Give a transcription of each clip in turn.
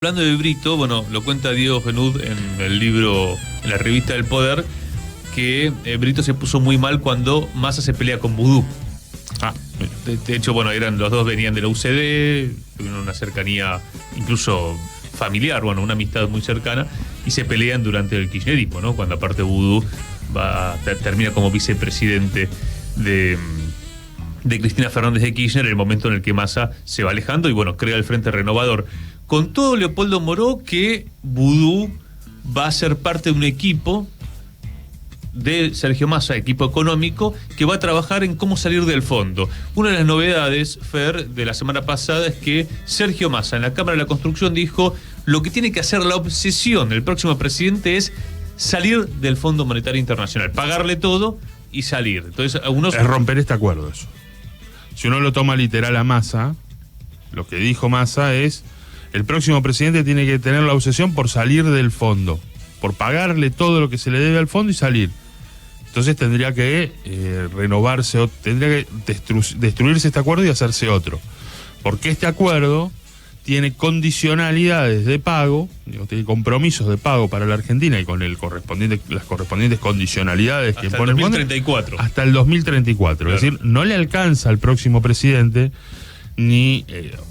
Hablando de Brito, bueno, lo cuenta Diego Genud en el libro, en la revista del Poder, que Brito se puso muy mal cuando Massa se pelea con Vudú. De hecho, bueno, los dos venían de la UCD, tuvieron una cercanía incluso familiar, bueno, una amistad muy cercana, y se pelean durante el kirchnerismo, ¿no? Cuando aparte Vudú termina como vicepresidente de Cristina Fernández de Kirchner, en el momento en el que Massa se va alejando y, bueno, crea el Frente Renovador. Con todo, Leopoldo Moró, que Vudú va a ser parte de un equipo de Sergio Massa, equipo económico, que va a trabajar en cómo salir del fondo. Una de las novedades, Fer, de la semana pasada es que Sergio Massa en la Cámara de la Construcción dijo: lo que tiene que hacer la obsesión del próximo presidente es salir del Fondo Monetario Internacional, pagarle todo y salir. Entonces, algunos... Es romper este acuerdo eso. Si uno lo toma literal a Massa, lo que dijo Massa es: el próximo presidente tiene que tener la obsesión por salir del fondo, por pagarle todo lo que se le debe al fondo y salir. Entonces tendría que renovarse, tendría que destruirse este acuerdo y hacerse otro. Porque este acuerdo tiene condicionalidades de pago, tiene compromisos de pago para la Argentina y con las correspondientes condicionalidades hasta que pone el 2034. Hasta el 2034. Claro. Es decir, no le alcanza al próximo presidente ni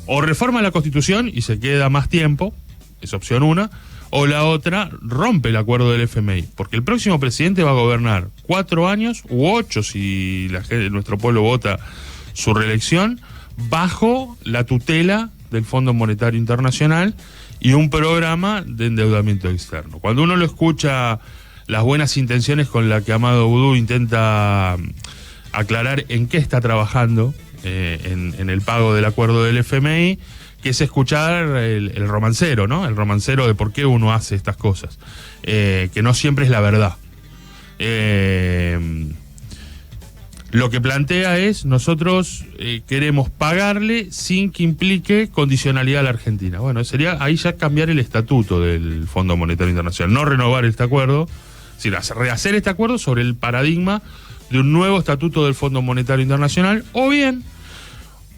o reforma la Constitución y se queda más tiempo, es opción una, o la otra, rompe el acuerdo del FMI, porque el próximo presidente va a gobernar 4 años u 8 si nuestro pueblo vota su reelección, bajo la tutela del Fondo Monetario Internacional y un programa de endeudamiento externo. Cuando uno lo escucha, las buenas intenciones con las que Amado Vudú intenta aclarar en qué está trabajando en el pago del acuerdo del FMI, que es escuchar el romancero, ¿no? El romancero de por qué uno hace estas cosas, que no siempre es la verdad. Lo que plantea es: nosotros queremos pagarle sin que implique condicionalidad a la Argentina. Bueno, sería ahí ya cambiar el estatuto del Fondo Monetario Internacional, no renovar este acuerdo, sino rehacer este acuerdo sobre el paradigma de un nuevo estatuto del Fondo Monetario Internacional, o bien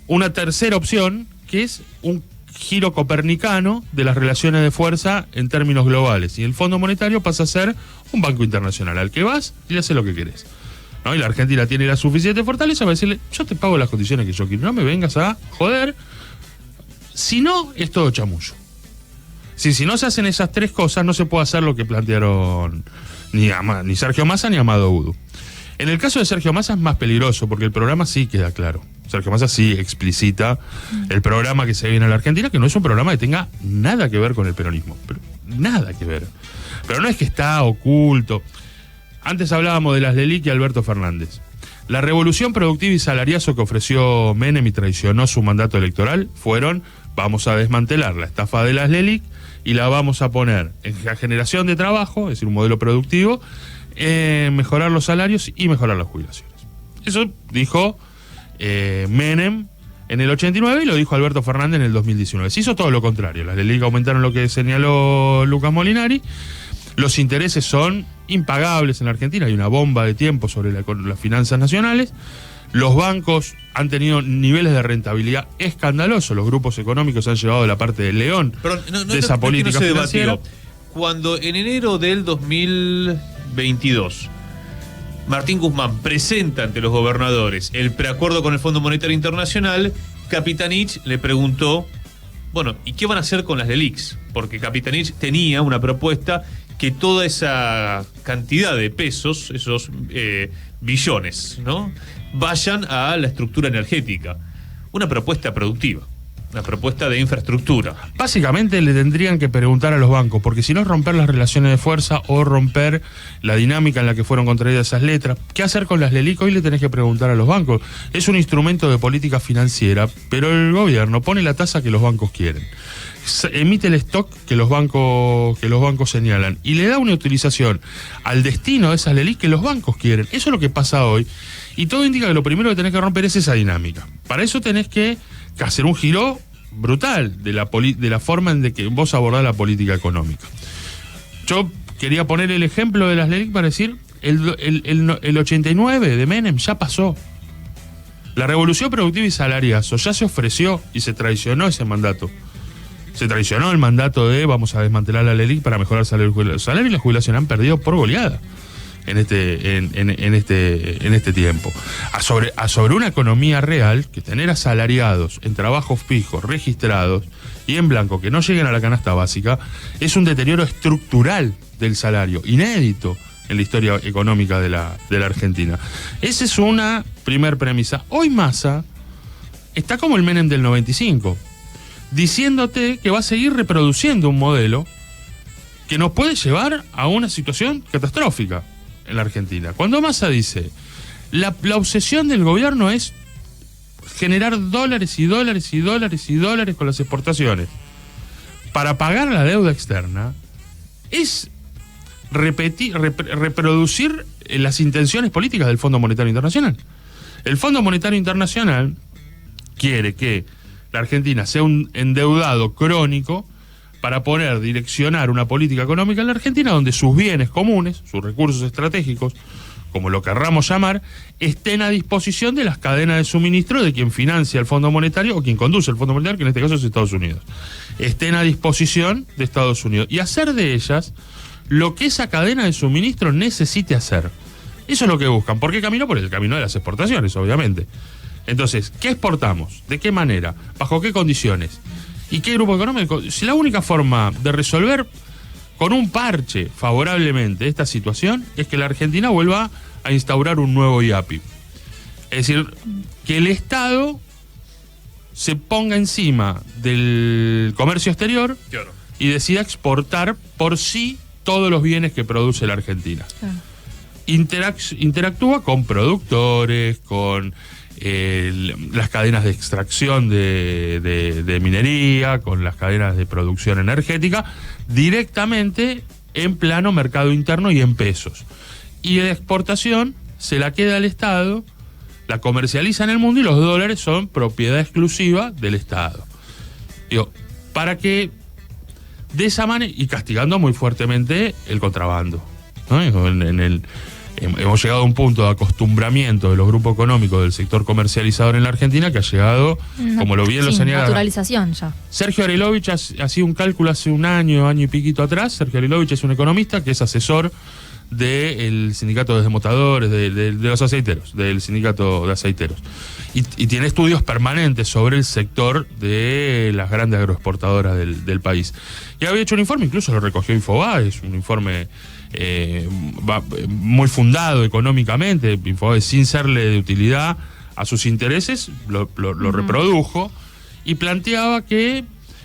una tercera opción, que es un giro copernicano de las relaciones de fuerza en términos globales, y el Fondo Monetario pasa a ser un banco internacional al que vas y le haces lo que querés, ¿no? Y la Argentina tiene la suficiente fortaleza para decirle: yo te pago las condiciones que yo quiero, no me vengas a joder. Si no, es todo chamullo. Si no se hacen esas tres cosas, no se puede hacer lo que plantearon ni Sergio Massa ni Amado Vudú. En el caso de Sergio Massa es más peligroso, porque el programa sí queda claro. Sergio Massa sí explicita el programa que se viene a la Argentina, que no es un programa que tenga nada que ver con el peronismo, pero nada que ver. Pero no es que está oculto. Antes hablábamos de las LELIQ y Alberto Fernández. La revolución productiva y salariazo que ofreció Menem y traicionó su mandato electoral fueron: vamos a desmantelar la estafa de las LELIQ y la vamos a poner en la generación de trabajo, es decir, un modelo productivo, mejorar los salarios y mejorar las jubilaciones. Eso dijo Menem en el 89 y lo dijo Alberto Fernández en el 2019. Se hizo todo lo contrario. Las LELIQ aumentaron lo que señaló Lucas Molinari. Los intereses son impagables en la Argentina. Hay una bomba de tiempo sobre las finanzas nacionales. Los bancos han tenido niveles de rentabilidad escandalosos. Los grupos económicos han llevado la parte del león de esa política financiera. Cuando en enero del 2022 Martín Guzmán presenta ante los gobernadores el preacuerdo con el Fondo Monetario Internacional, Capitanich le preguntó: bueno, ¿y qué van a hacer con las LELIQs? Porque Capitanich tenía una propuesta que toda esa cantidad de pesos, esos billones, ¿no?, vayan a la estructura energética. Una propuesta productiva, una propuesta de infraestructura. Básicamente le tendrían que preguntar a los bancos, porque si no es romper las relaciones de fuerza o romper la dinámica en la que fueron contraídas esas letras. ¿Qué hacer con las LELIQ? Hoy le tenés que preguntar a los bancos. Es un instrumento de política financiera, pero el gobierno pone la tasa que los bancos quieren, emite el stock que los bancos señalan y le da una utilización al destino de esas LELIQ que los bancos quieren. Eso es lo que pasa hoy, y todo indica que lo primero que tenés que romper es esa dinámica. Para eso tenés que hacer un giro brutal de la forma en que vos abordás la política económica. Yo quería poner el ejemplo de las LELIQ para decir: el 89 de Menem ya pasó. La revolución productiva y salariazo ya se ofreció y se traicionó ese mandato. Se traicionó el mandato de vamos a desmantelar la LELIC para mejorar el salario y la jubilación. Han perdido por goleada en este tiempo. Sobre una economía real, que tener asalariados en trabajos fijos, registrados y en blanco que no lleguen a la canasta básica, es un deterioro estructural del salario, inédito en la historia económica de la Argentina. Esa es una primer premisa. Hoy Massa está como el Menem del 95, diciéndote que va a seguir reproduciendo un modelo que nos puede llevar a una situación catastrófica en la Argentina. Cuando Massa dice, la obsesión del gobierno es generar dólares y dólares y dólares y dólares con las exportaciones para pagar la deuda externa, es reproducir las intenciones políticas del Fondo Monetario Internacional. El Fondo Monetario Internacional quiere que la Argentina sea un endeudado crónico para poder direccionar una política económica en la Argentina donde sus bienes comunes, sus recursos estratégicos, como lo querramos llamar, estén a disposición de las cadenas de suministro de quien financia el Fondo Monetario o quien conduce el Fondo Monetario, que en este caso es Estados Unidos. Estén a disposición de Estados Unidos y hacer de ellas lo que esa cadena de suministro necesite hacer. Eso es lo que buscan. ¿Por qué camino? Por el camino de las exportaciones, obviamente. Entonces, ¿qué exportamos? ¿De qué manera? ¿Bajo qué condiciones? ¿Y qué grupo económico? Si la única forma de resolver con un parche favorablemente esta situación es que la Argentina vuelva a instaurar un nuevo IAPI. Es decir, que el Estado se ponga encima del comercio exterior, claro, y decida exportar por sí todos los bienes que produce la Argentina. Claro. Interactúa con productores, con las cadenas de extracción de minería, con las cadenas de producción energética, directamente en plano mercado interno y en pesos. Y la exportación se la queda al Estado, la comercializa en el mundo y los dólares son propiedad exclusiva del Estado. Digo, para que de esa manera, y castigando muy fuertemente el contrabando, ¿no? Hemos llegado a un punto de acostumbramiento de los grupos económicos del sector comercializador en la Argentina que ha llegado, como lo bien lo señala. Naturalización ya. Sergio Arilovich hacía un cálculo hace un año y piquito atrás. Sergio Arilovich es un economista que es asesor del sindicato de desmotadores, de los aceiteros, del sindicato de aceiteros. Y tiene estudios permanentes sobre el sector de las grandes agroexportadoras del país. Y había hecho un informe, incluso lo recogió Infobae, es un informe muy fundado económicamente, Infobae, sin serle de utilidad a sus intereses, lo reprodujo y planteaba que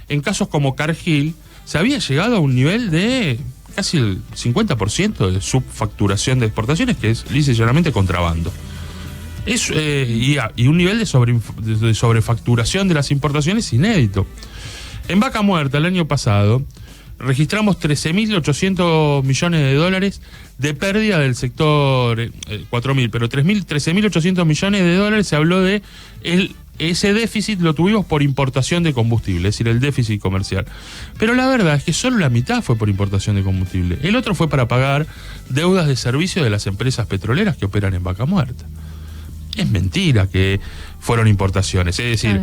en casos como Cargill se había llegado a un nivel de casi el 50% de subfacturación de exportaciones, que es lisa y llanamente contrabando. Y un nivel de sobrefacturación de las importaciones inédito. En Vaca Muerta, el año pasado, registramos 13.800 millones de dólares de pérdida del sector, 4.000, pero 13.800 millones de dólares se habló de ese déficit lo tuvimos por importación de combustible, es decir, el déficit comercial. Pero la verdad es que solo la mitad fue por importación de combustible. El otro fue para pagar deudas de servicio de las empresas petroleras que operan en Vaca Muerta. Es mentira que fueron importaciones. Es decir,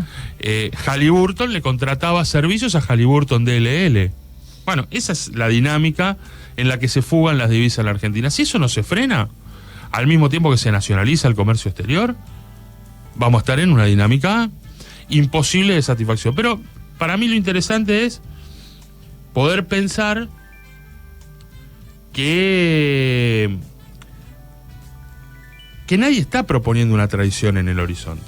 Halliburton le contrataba servicios a Halliburton DLL. Bueno, esa es la dinámica en la que se fugan las divisas en la Argentina. Si eso no se frena, al mismo tiempo que se nacionaliza el comercio exterior, vamos a estar en una dinámica imposible de satisfacción. Pero para mí lo interesante es poder pensar que nadie está proponiendo una traición en el horizonte,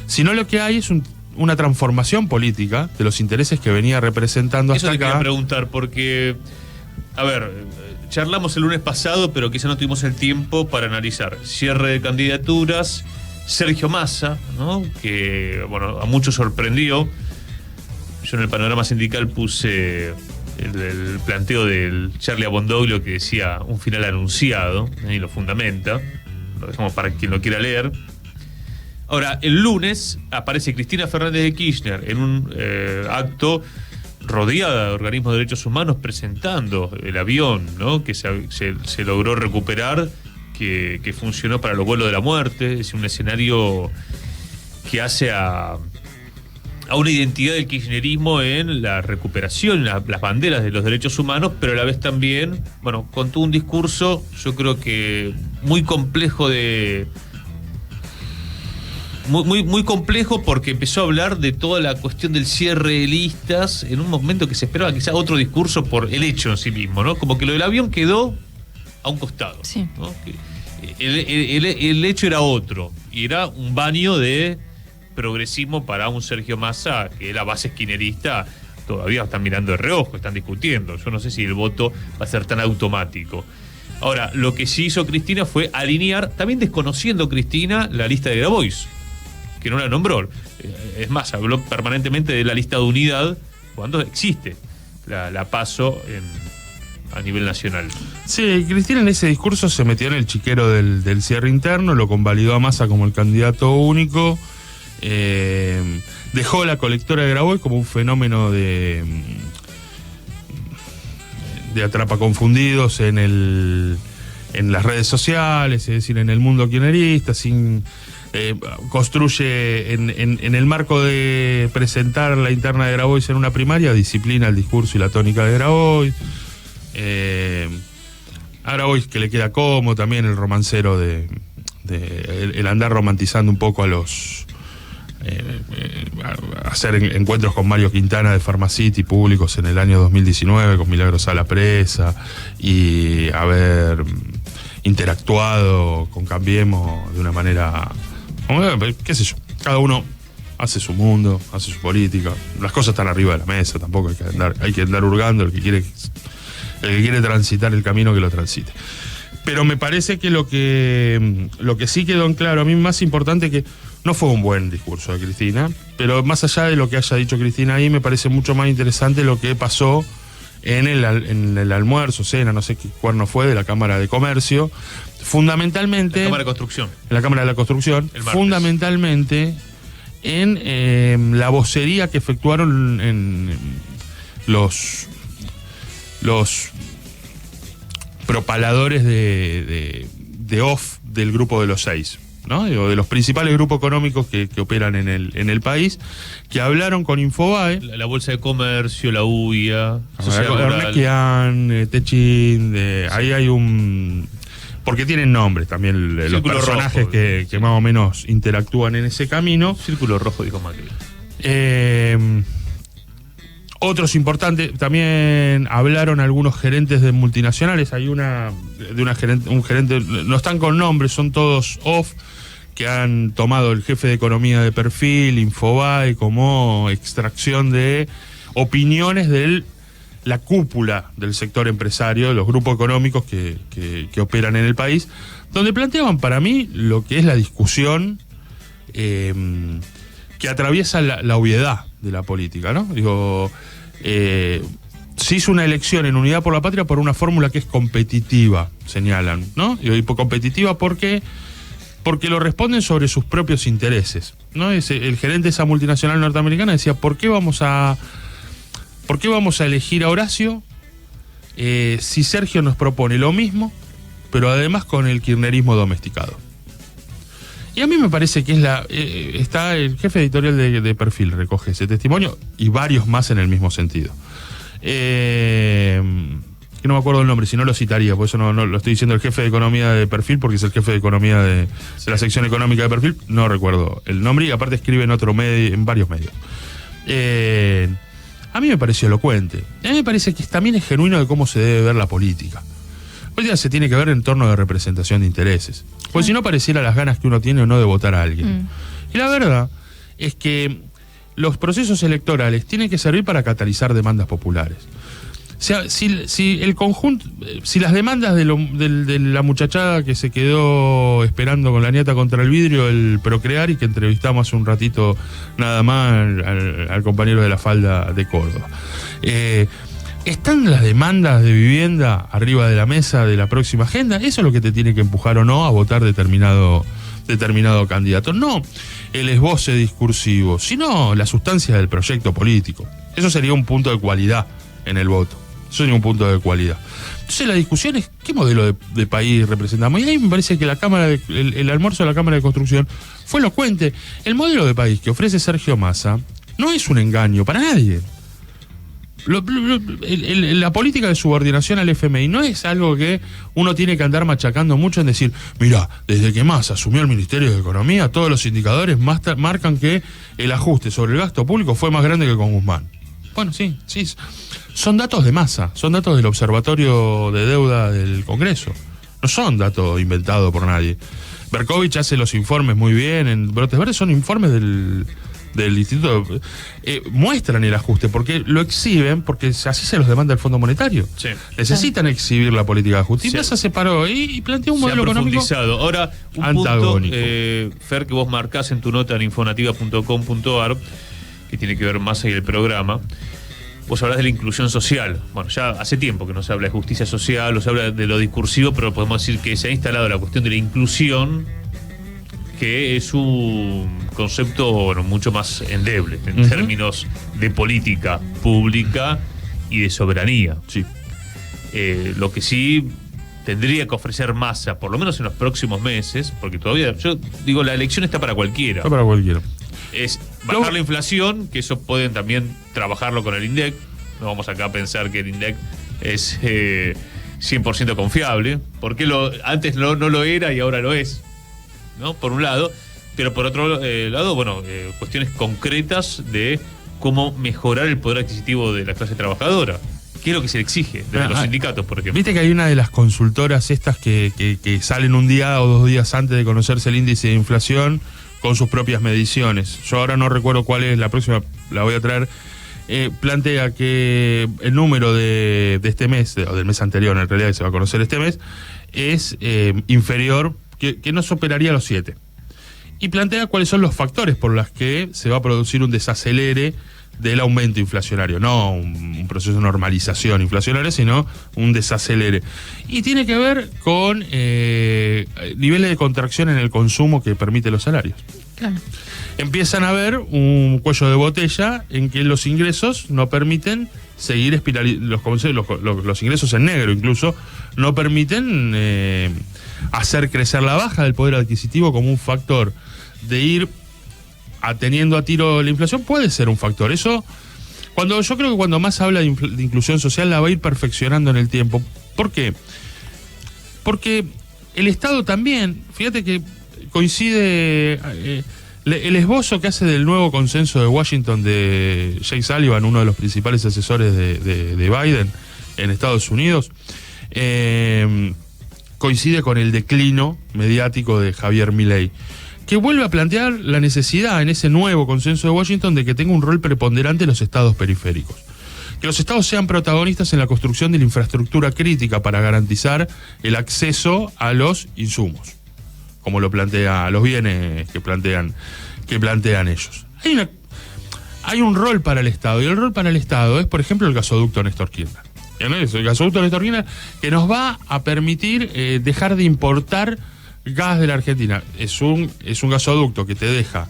sino lo que hay es una transformación política de los intereses que venía representando hasta acá. Eso te quería preguntar, porque, a ver, charlamos el lunes pasado, pero quizá no tuvimos el tiempo para analizar cierre de candidaturas, Sergio Massa, ¿no? Que, bueno, a muchos sorprendió. Yo en el panorama sindical puse el planteo del Charlie Abondoglio, que decía un final anunciado, y lo fundamenta. Lo dejamos para quien lo quiera leer. Ahora, el lunes aparece Cristina Fernández de Kirchner en un acto rodeada de organismos de derechos humanos presentando el avión, ¿no? Que se logró recuperar, que funcionó para los vuelos de la muerte. Es un escenario que hace a a una identidad del kirchnerismo en la recuperación, las banderas de los derechos humanos, pero a la vez también, bueno, contó un discurso, yo creo que muy complejo muy complejo, porque empezó a hablar de toda la cuestión del cierre de listas en un momento que se esperaba quizá otro discurso por el hecho en sí mismo, ¿no? Como que lo del avión quedó a un costado, sí, ¿no? El hecho era otro, y era un baño de progresismo para un Sergio Massa, que la base esquinerista todavía están mirando de reojo, están discutiendo. Yo no sé si el voto va a ser tan automático. Ahora, lo que sí hizo Cristina fue alinear, también desconociendo Cristina, la lista de Grabois, que no la nombró. Es más, habló permanentemente de la lista de unidad cuando existe la PASO a nivel nacional. Sí, Cristina en ese discurso se metió en el chiquero del cierre interno, lo convalidó a Massa como el candidato único, dejó la colectora de Grabois como un fenómeno de atrapaconfundidos en las redes sociales, es decir, en el mundo kirchnerista, construye en el marco de presentar la interna de Grabois en una primaria, disciplina el discurso y la tónica de Grabois. A Grabois que le queda cómodo también el romancero el andar romantizando un poco a los hacer encuentros con Mario Quintana de Pharmacity públicos en el año 2019 con Milagros a la presa y haber interactuado con Cambiemos de una manera, qué sé yo, cada uno hace su mundo, hace su política, las cosas están arriba de la mesa, tampoco hay que andar hurgando, el que quiere transitar el camino que lo transite. Pero me parece que lo que sí quedó en claro, a mí más importante, que no fue un buen discurso de Cristina, pero más allá de lo que haya dicho Cristina ahí, me parece mucho más interesante lo que pasó en el almuerzo, cena, no sé qué cuerno fue, de la Cámara de Comercio, fundamentalmente... La Cámara de Construcción. En la Cámara de la Construcción, fundamentalmente en la vocería que efectuaron en los propaladores de off del grupo de los 6, ¿no? Digo, de los principales grupos económicos que operan en el país, que hablaron con Infobae, la Bolsa de Comercio, la UIA, Arnequian, Techin, ahí hay un... porque tienen nombres también los personajes rojo, que más o menos interactúan en ese camino. Círculo Rojo, dijo Macri. Otros importantes, también hablaron algunos gerentes de multinacionales. Hay un gerente, no están con nombres, son todos off, que han tomado el jefe de economía de perfil, Infobae, como extracción de opiniones de la cúpula del sector empresario, de los grupos económicos que operan en el país, donde planteaban para mí lo que es la discusión que atraviesa la obviedad de la política, ¿no? Digo, se hizo una elección en Unidad por la Patria por una fórmula que es competitiva, señalan, ¿no? Y competitiva porque lo responden sobre sus propios intereses, ¿no? El gerente de esa multinacional norteamericana decía, ¿por qué vamos a elegir a Horacio si Sergio nos propone lo mismo, pero además con el kirchnerismo domesticado? Y a mí me parece que está el jefe editorial de Perfil, recoge ese testimonio, y varios más en el mismo sentido. Que no me acuerdo el nombre, si no lo citaría, por eso no lo estoy diciendo, el jefe de economía de Perfil, porque es el jefe de economía de la sección económica de Perfil, no recuerdo el nombre, y aparte escribe en varios medios. A mí me pareció elocuente. A mí me parece que también es genuino de cómo se debe ver la política. Hoy día se tiene que ver en torno de representación de intereses. Pues si no, pareciera las ganas que uno tiene o no de votar a alguien. Y la verdad es que los procesos electorales tienen que servir para catalizar demandas populares. O sea, si las demandas de la muchachada que se quedó esperando con la nieta contra el vidrio el procrear, y que entrevistamos hace un ratito nada más al compañero de la falda de Córdoba, ¿están las demandas de vivienda arriba de la mesa de la próxima agenda? Eso es lo que te tiene que empujar o no a votar determinado candidato. No el esboce discursivo, sino la sustancia del proyecto político. Eso sería un punto de cualidad en el voto. Eso sería un punto de cualidad. Entonces la discusión es qué modelo de país representamos. Y ahí me parece que el almuerzo de la Cámara de Construcción fue elocuente. El modelo de país que ofrece Sergio Massa No es un engaño para nadie. La política de subordinación al FMI no es algo que uno tiene que andar machacando mucho en decir, mira, desde que Massa asumió el Ministerio de Economía, todos los indicadores marcan que el ajuste sobre el gasto público fue más grande que con Guzmán. Bueno, sí, son datos de Massa, son datos del Observatorio de Deuda del Congreso, no son datos inventados por nadie. Berkovich hace los informes muy bien, en Brotes Verdes son informes del instituto, muestran el ajuste porque lo exhiben, porque así se los demanda el Fondo Monetario. Sí. Necesitan exhibir la política de ajuste. Y Massa se paró y planteó un modelo económico ahora, un antagónico. Punto, Fer, que vos marcás en tu nota en infonativa.com.ar, que tiene que ver más ahí el programa. Vos hablás de la inclusión social. Bueno, ya hace tiempo que no se habla de justicia social, no se habla de lo discursivo, pero podemos decir que se ha instalado la cuestión de la inclusión, que es un concepto mucho más endeble en términos de política pública y de soberanía. Sí. Lo que sí tendría que ofrecer Massa, por lo menos en los próximos meses, porque todavía, yo digo, la elección está para cualquiera. Está para cualquiera. Es bajar la inflación, que eso pueden también trabajarlo con el INDEC. No vamos acá a pensar que el INDEC es 100% confiable, porque antes no lo era y ahora lo es, ¿no? Por un lado, pero por otro lado, bueno, cuestiones concretas de cómo mejorar el poder adquisitivo de la clase trabajadora. ¿Qué es lo que se le exige desde los sindicatos, por ejemplo? Viste que hay una de las consultoras estas que salen un día o 2 días antes de conocerse el índice de inflación con sus propias mediciones. Yo ahora no recuerdo cuál es, la próxima la voy a traer. Plantea que el número de este mes, o del mes anterior en realidad, que se va a conocer este mes, es inferior, que no superaría los 7. Y plantea cuáles son los factores por los que se va a producir un desacelere del aumento inflacionario, no un proceso de normalización inflacionaria, sino un desacelere. Y tiene que ver con niveles de contracción en el consumo que permite los salarios. Claro. Empiezan a haber un cuello de botella en que los ingresos no permiten seguir los ingresos en negro incluso no permiten hacer crecer la baja del poder adquisitivo como un factor de ir teniendo a tiro la inflación. Puede ser un factor. Eso, yo creo que cuando más habla de inclusión social la va a ir perfeccionando en el tiempo. ¿Por qué? Porque el Estado también, fíjate que coincide el esbozo que hace del nuevo consenso de Washington de Jake Sullivan, uno de los principales asesores de Biden en Estados Unidos, coincide con el declino mediático de Javier Milei, que vuelve a plantear la necesidad en ese nuevo consenso de Washington de que tenga un rol preponderante los estados periféricos. Que los estados sean protagonistas en la construcción de la infraestructura crítica para garantizar el acceso a los insumos, como lo plantea, los bienes que plantean ellos. Hay un rol para el Estado, y el rol para el Estado es, por ejemplo, el gasoducto Néstor Kirchner. El gasoducto Néstor Kirchner, que nos va a permitir dejar de importar gas de la Argentina. Es un gasoducto que te deja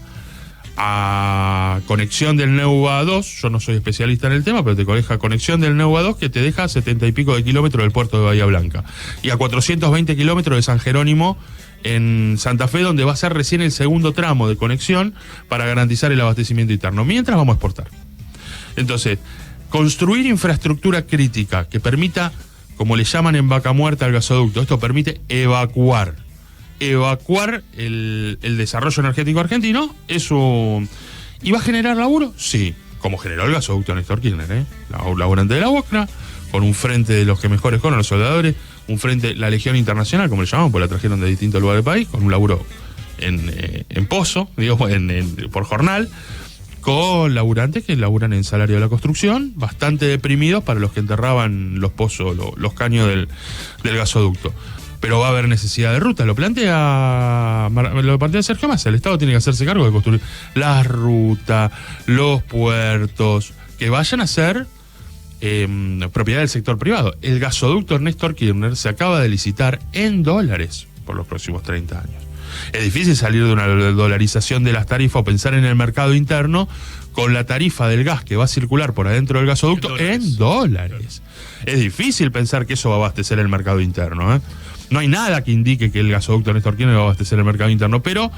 a conexión del Neuva 2, yo no soy especialista en el tema, pero te deja conexión del Neuva 2 que te deja a 70 y pico de kilómetros del puerto de Bahía Blanca y a 420 kilómetros de San Jerónimo en Santa Fe, donde va a ser recién el segundo tramo de conexión para garantizar el abastecimiento interno, mientras vamos a exportar. Entonces, construir infraestructura crítica que permita, como le llaman en Vaca Muerta al gasoducto, esto permite evacuar el desarrollo energético argentino. ¿Y va a generar laburo? Sí, como generó el gasoducto Néstor Kirchner, laburante de la UOCRA, con un frente de los que mejores con los soldadores, un frente, la Legión Internacional, como le llamamos, porque la trajeron de distintos lugares del país, con un laburo en pozo, digamos, por jornal, con laburantes que laburan en salario de la construcción, bastante deprimidos para los que enterraban los pozos, los caños del gasoducto. Pero va a haber necesidad de ruta. Lo plantea Sergio Massa. El Estado tiene que hacerse cargo de construir las rutas, los puertos, que vayan a ser propiedad del sector privado. El gasoducto Néstor Kirchner se acaba de licitar en dólares por los próximos 30 años. Es difícil salir de una dolarización de las tarifas o pensar en el mercado interno con la tarifa del gas que va a circular por adentro del gasoducto en dólares. Es difícil pensar que eso va a abastecer el mercado interno, No hay nada que indique que el gasoducto Néstor Kirchner va a abastecer el mercado interno, pero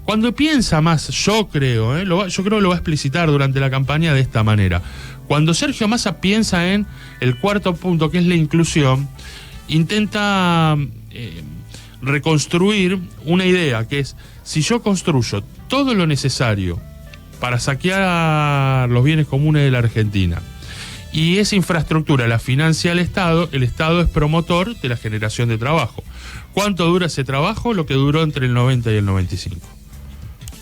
Cuando piensa más, yo creo que lo va a explicitar durante la campaña de esta manera. Cuando Sergio Massa piensa en el cuarto punto, que es la inclusión, intenta reconstruir una idea, que es, si yo construyo todo lo necesario para saquear los bienes comunes de la Argentina, y esa infraestructura la financia el Estado es promotor de la generación de trabajo. ¿Cuánto dura ese trabajo? Lo que duró entre el 90 y el 95.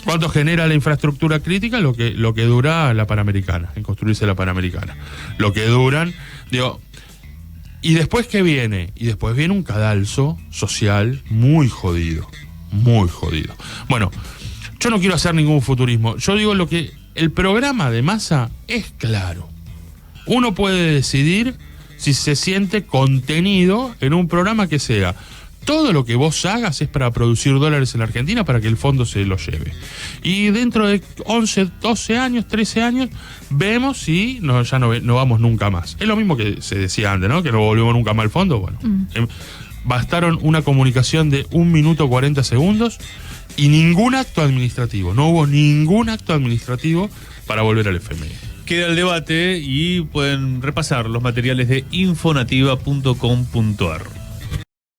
¿Cuánto genera la infraestructura crítica? Lo que dura la Panamericana, en construirse la Panamericana. Lo que duran, ¿y después qué viene? Y después viene un cadalso social muy jodido, muy jodido. Bueno, yo no quiero hacer ningún futurismo. Yo digo el programa de Massa es claro. Uno puede decidir si se siente contenido en un programa que sea: todo lo que vos hagas es para producir dólares en la Argentina para que el fondo se lo lleve. Y dentro de 11, 12 años, 13 años, vemos si ya no vamos nunca más. Es lo mismo que se decía antes, ¿no? Que no volvemos nunca más al fondo. Bueno, bastaron una comunicación de 1 minuto 40 segundos y ningún acto administrativo. No hubo ningún acto administrativo para volver al FMI. Queda el debate y pueden repasar los materiales de infonativa.com.ar.